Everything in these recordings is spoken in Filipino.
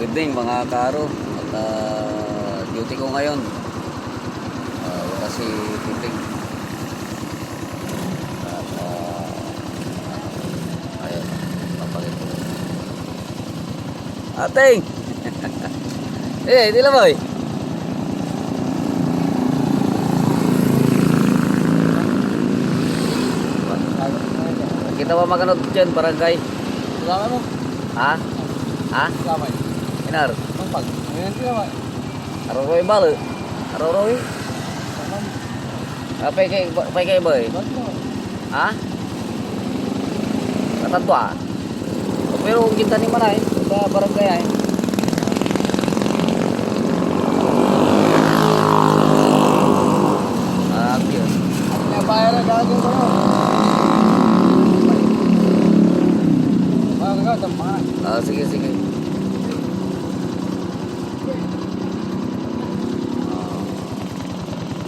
Good evening mga karo. At duty ko ngayon. Wala si Piping. At ayun, papalit ko. Ating! Di lang boy. Kita ba maganot dyan, barangay? Salamat mo. Ha? Ha? Salamat. Inar? Mampag. Ngayon salamat. Aroroy balo? Aroroy? Salamat. Pay kay boy? Salamat. Ha? Katatwa? Pero kung kita ni manay sa barangay ay. Yun. Nabayar na gagawin ko. Sige, sige.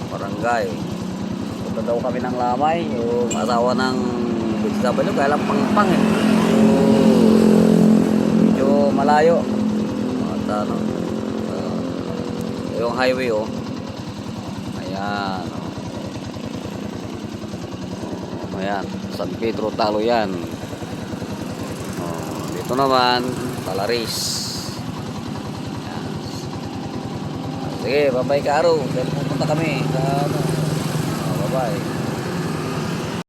Barangay. Punta daw kami ng Lamay, yung asawa ng BSW, kaya lang pang eh. So, medyo malayo. At ano, yung highway oh. Ayan. Ayan, San Pedro Talo yan. Dito naman, Talaris. Ayan. Sige, bye-bye Karo. Dahil pupunta kami sa ano. Bye-bye.